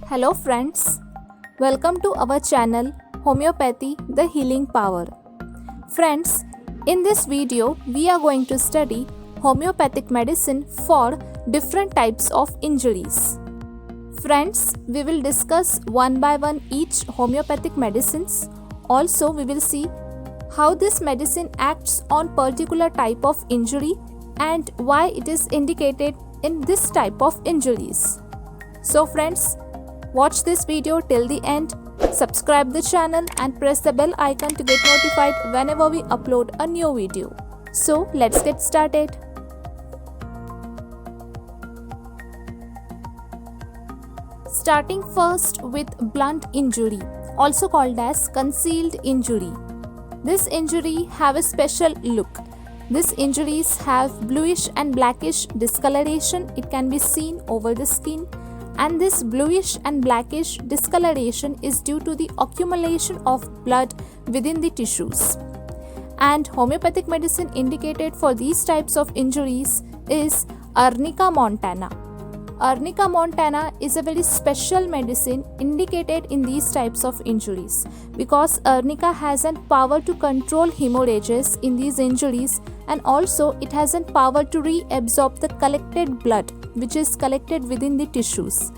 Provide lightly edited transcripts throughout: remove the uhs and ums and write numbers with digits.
Hello friends, welcome to our channel Homeopathy the Healing Power. Friends, in this video we are going to study homeopathic medicine for different types of injuries. Friends, we will discuss one by one each homeopathic medicines. Also, we will see how this medicine acts on particular type of injury and why it is indicated in this type of injuries. So friends, watch this video till the end, subscribe the channel and press the bell icon to get notified whenever we upload a new video. So let's get started. Starting first with blunt injury, also called as concealed injury. This injury have a special look. These injuries have bluish and blackish discoloration. It can be seen over the skin, and this bluish and blackish discoloration is due to the accumulation of blood within the tissues. And homeopathic medicine indicated for these types of injuries is Arnica montana. Arnica montana is a very special medicine indicated in these types of injuries because Arnica has a power to control hemorrhages in these injuries, and also it has a power to reabsorb the collected blood which is collected within the tissues.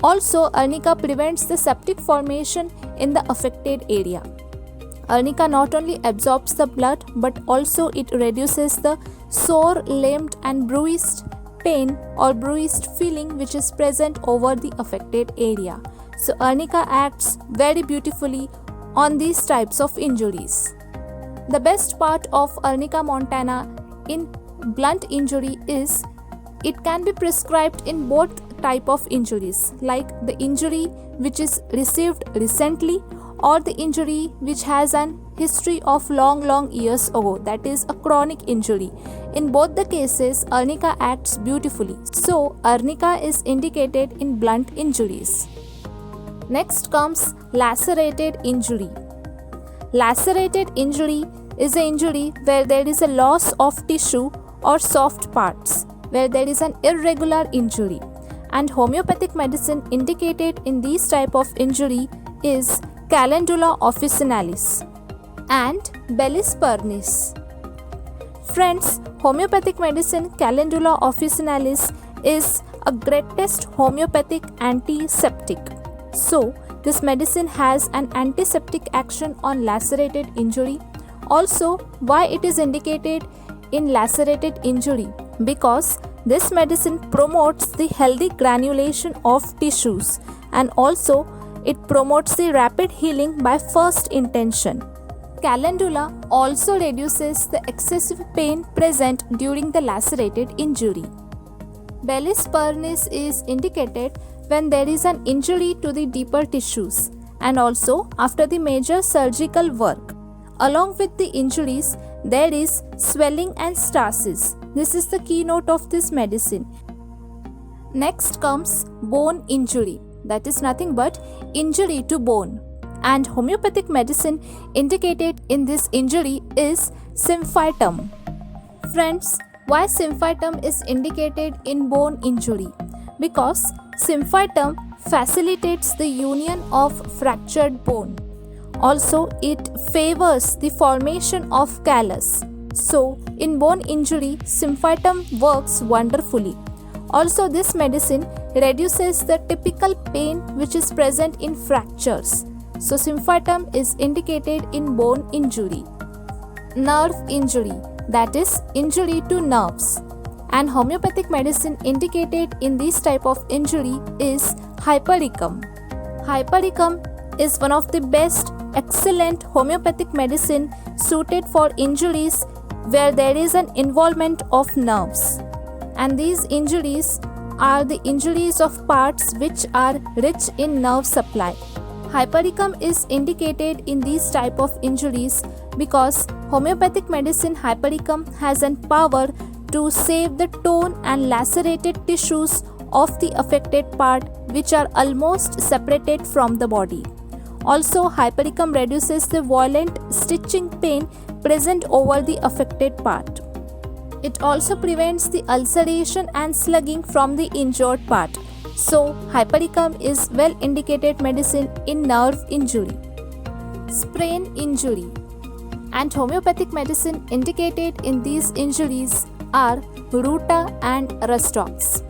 Also, Arnica prevents the septic formation in the affected area. Arnica not only absorbs the blood but also it reduces the sore, limbed and bruised pain or bruised feeling which is present over the affected area. So Arnica acts very beautifully on these types of injuries. The best part of Arnica montana in blunt injury is it can be prescribed in both type of injuries, like the injury which is received recently or the injury which has an history of long years ago, that is a chronic injury. In both the cases, Arnica acts beautifully. So, Arnica is indicated in blunt injuries. Next comes lacerated injury. Lacerated injury is an injury where there is a loss of tissue or soft parts, where there is an irregular injury. And homeopathic medicine indicated in these type of injury is Calendula officinalis and Bellis pernis. Friends, homeopathic medicine Calendula officinalis is a greatest homeopathic antiseptic. So, this medicine has an antiseptic action on lacerated injury. Also, why it is indicated in lacerated injury? Because this medicine promotes the healthy granulation of tissues, and also it promotes the rapid healing by first intention. Calendula also reduces the excessive pain present during the lacerated injury. Bellis pernis is indicated when there is an injury to the deeper tissues and also after the major surgical work. Along with the injuries, there is swelling and stasis. This is the keynote of this medicine. Next comes bone injury. That is nothing but injury to bone. And homeopathic medicine indicated in this injury is symphytum. Friends, why symphytum is indicated in bone injury? Because symphytum facilitates the union of fractured bone. Also, it favors the formation of callus. So, in bone injury, symphytum works wonderfully. Also, this medicine reduces the typical pain which is present in fractures. So, symphytum is indicated in bone injury. Nerve injury, that is injury to nerves. And homeopathic medicine indicated in this type of injury is hypericum. Hypericum is one of the best excellent homeopathic medicine suited for injuries where there is an involvement of nerves. And these injuries are the injuries of parts which are rich in nerve supply. Hypericum is indicated in these type of injuries because homeopathic medicine hypericum has an power to save the torn and lacerated tissues of the affected part which are almost separated from the body. Also, hypericum reduces the violent stitching pain present over the affected part. It also prevents the ulceration and slugging from the injured part. So, hypericum is well indicated medicine in nerve injury. Sprain injury and homeopathic medicine indicated in these injuries are Ruta and Rustox.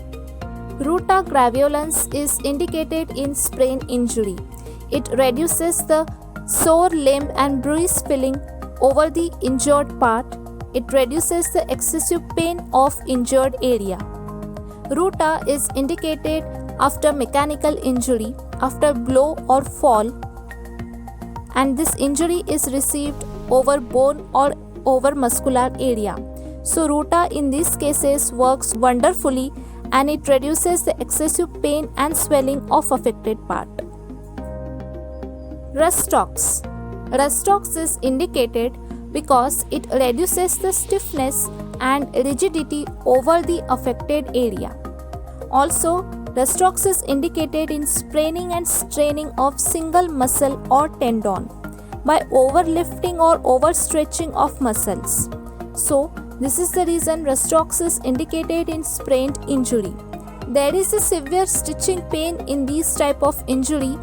Ruta graveolens is indicated in sprain injury. It reduces the sore limb and bruise filling over the injured part. It reduces the excessive pain of injured area. Ruta is indicated after mechanical injury, after blow or fall, and this injury is received over bone or over muscular area. So Ruta in these cases works wonderfully and it reduces the excessive pain and swelling of affected part. Rustox. Rustox is indicated because it reduces the stiffness and rigidity over the affected area. Also, Rustox is indicated in spraining and straining of single muscle or tendon by overlifting or overstretching of muscles. So, this is the reason Rustox is indicated in sprained injury. There is a severe stitching pain in this type of injury,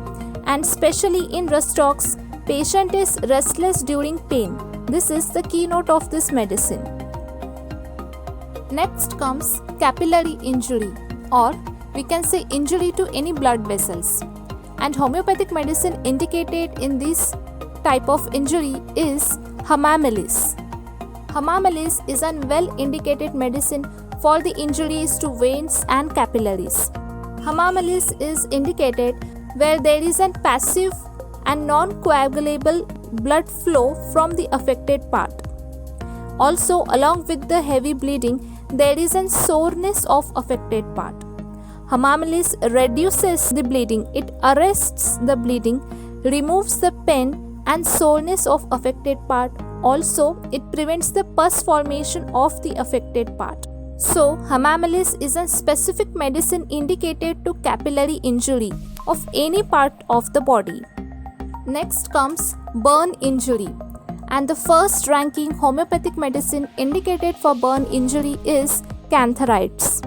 and especially in Rustox, patient is restless during pain. This is the keynote of this medicine. Next comes capillary injury, or we can say injury to any blood vessels. And homeopathic medicine indicated in this type of injury is Hamamelis. Hamamelis is a well indicated medicine for the injuries to veins and capillaries. Hamamelis is indicated where there is a passive and non-coagulable blood flow from the affected part. Also, along with the heavy bleeding, there is a soreness of affected part. Hamamelis reduces the bleeding, it arrests the bleeding, removes the pain and soreness of affected part. Also, it prevents the pus formation of the affected part. So, Hamamelis is a specific medicine indicated to capillary injury of any part of the body. Next comes burn injury, and the first ranking homeopathic medicine indicated for burn injury is Cantharides.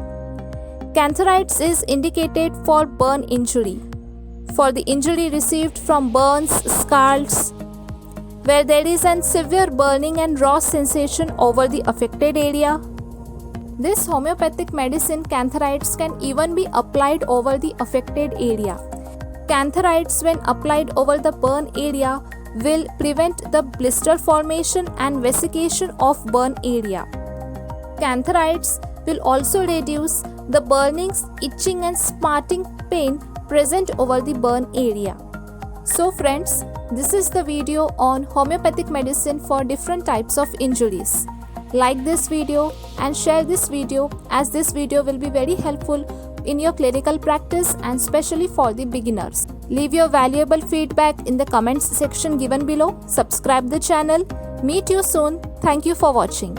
Cantharides is indicated for burn injury, for the injury received from burns, scalds, where there is a severe burning and raw sensation over the affected area. This homeopathic medicine Cantharides can even be applied over the affected area. Cantharides when applied over the burn area will prevent the blister formation and vesiccation of burn area. Cantharides will also reduce the burning, itching and smarting pain present over the burn area. So friends, this is the video on homeopathic medicine for different types of injuries. Like this video and share this video, as this video will be very helpful in your clinical practice and especially for the beginners. Leave your valuable feedback in the comments section given below. Subscribe the channel. Meet you soon. Thank you for watching.